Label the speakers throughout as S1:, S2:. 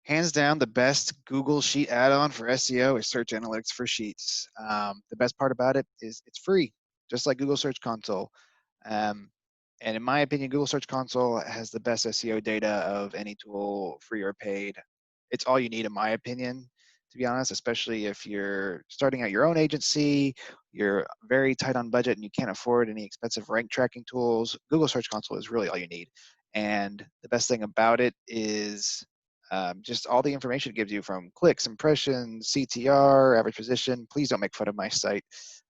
S1: Hands down, the best Google Sheet add-on for SEO is Search Analytics for Sheets. The best part about it is it's free, just like Google Search Console. Um, and in my opinion, Google Search Console has the best SEO data of any tool, free or paid. It's all you need, in my opinion, to be honest, especially if you're starting out your own agency, you're very tight on budget and you can't afford any expensive rank tracking tools. Google Search Console is really all you need. And the best thing about it is just all the information it gives you, from clicks, impressions, CTR, average position. Please don't make fun of my site.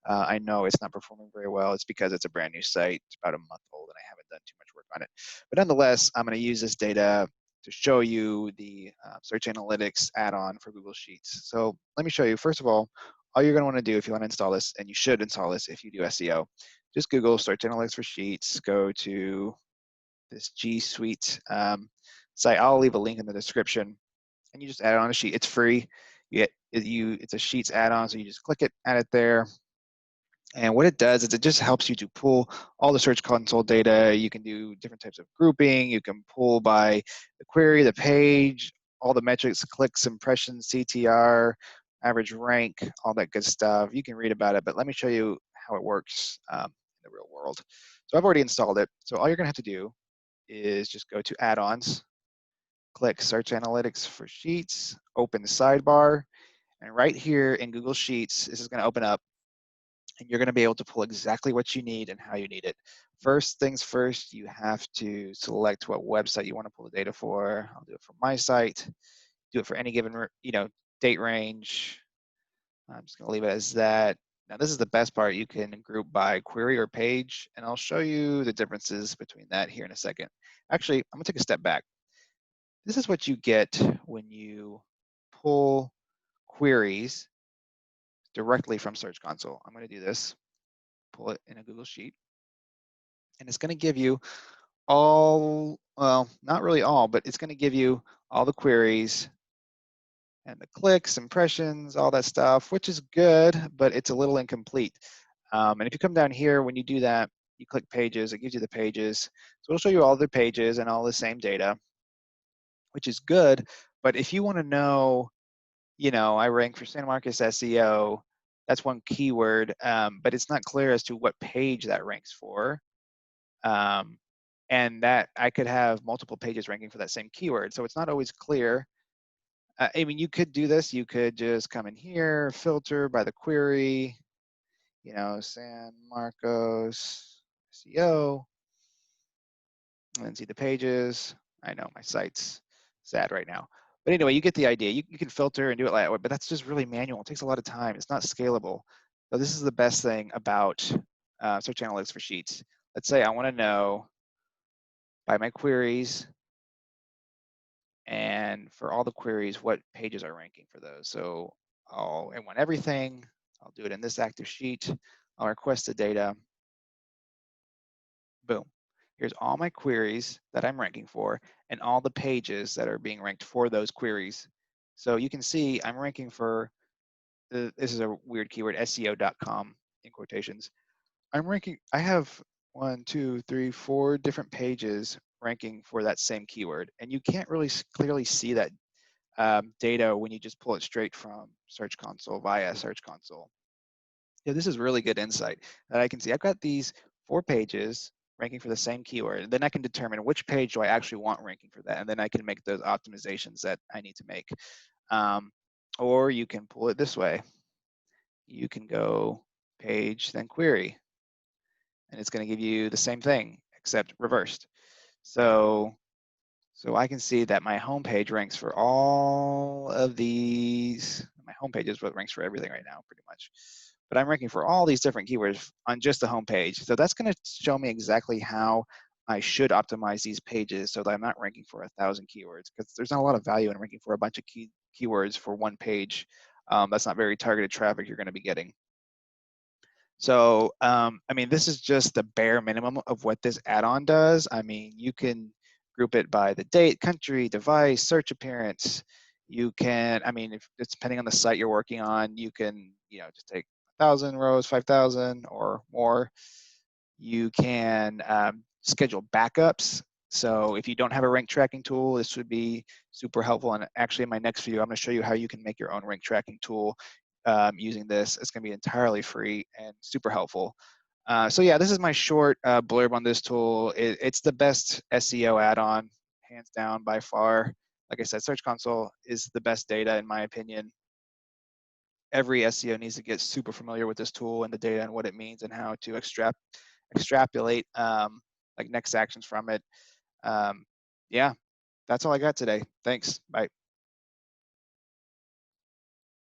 S1: I know it's not performing very well. It's because it's a brand new site. It's about a month old and I haven't done too much work on it. But nonetheless, I'm going to use this data to show you the Search Analytics add-on for Google Sheets. So let me show you. First of all you're going to want to do if you want to install this, and you should install this if you do SEO, just Google Search Analytics for Sheets, go to this G Suite site. I'll leave a link in the description, and you just add it on a sheet. It's free. It's a Sheets add-on, so you just click it, add it there. And what it does is it just helps you to pull all the Search Console data. You can do different types of grouping. You can pull by the query, the page, all the metrics, clicks, impressions, CTR, average rank, all that good stuff. You can read about it, but let me show you how it works in the real world. So I've already installed it. So all you're going to have to do is just go to add-ons, click Search Analytics for Sheets, open the sidebar, and right here in Google Sheets, this is going to open up, and you're going to be able to pull exactly what you need and how you need it. First things first, you have to select what website you want to pull the data for. I'll do it for my site. Do it for any given, date range. I'm just going to leave it as that. Now, this is the best part. You can group by query or page, and I'll show you the differences between that here in a second. Actually, I'm going to take a step back. This is what you get when you pull queries directly from Search Console. I'm going to do this, pull it in a Google Sheet, and it's going to give you all, well, not really all, but it's going to give you all the queries and the clicks, impressions, all that stuff, which is good, but it's a little incomplete. And if you come down here, when you do that, you click pages, it gives you the pages. So it'll show you all the pages and all the same data, which is good. But if you want to know, I rank for San Marcos SEO, that's one keyword, but it's not clear as to what page that ranks for. And that I could have multiple pages ranking for that same keyword. So it's not always clear. I mean, you could do this. You could just come in here, filter by the query, San Marcos SEO, and then see the pages. I know my site's sad right now. But anyway, you get the idea. You can filter and do it like that, but that's just really manual. It takes a lot of time. It's not scalable. So this is the best thing about Search Analytics for Sheets. Let's say I want to know by my queries, and for all the queries, what pages are ranking for those. So I want everything. I'll do it in this active sheet. I'll request the data. Boom. Here's all my queries that I'm ranking for and all the pages that are being ranked for those queries. So you can see I'm ranking for, this is a weird keyword, SEO.com in quotations. I have 1, 2, 3, 4 different pages ranking for that same keyword. And you can't really clearly see that data when you just pull it straight from Search Console via Search Console. Yeah, this is really good insight that I can see. I've got these 4 pages ranking for the same keyword, and then I can determine which page do I actually want ranking for that, and then I can make those optimizations that I need to make. Or you can pull it this way. You can go page, then query, and it's going to give you the same thing, except reversed. So I can see that my homepage ranks for all of these. My homepage is what ranks for everything right now, pretty much. But I'm ranking for all these different keywords on just the homepage. So that's going to show me exactly how I should optimize these pages so that I'm not ranking for 1,000 keywords, because there's not a lot of value in ranking for a bunch of keywords for one page. That's not very targeted traffic you're going to be getting. So, I mean, this is just the bare minimum of what this add-on does. I mean, you can group it by the date, country, device, search appearance. You can, I mean, if it's depending on the site you're working on, you can, just take 1,000 rows, 5,000 or more. You can schedule backups. So if you don't have a rank tracking tool, this would be super helpful. And actually in my next video, I'm gonna show you how you can make your own rank tracking tool using this. It's gonna be entirely free and super helpful. So yeah, this is my short blurb on this tool. It's the best SEO add-on, hands down by far. Like I said, Search Console is the best data in my opinion. Every SEO needs to get super familiar with this tool and the data and what it means and how to extrapolate like next actions from it. Yeah, that's all I got today. Thanks. Bye.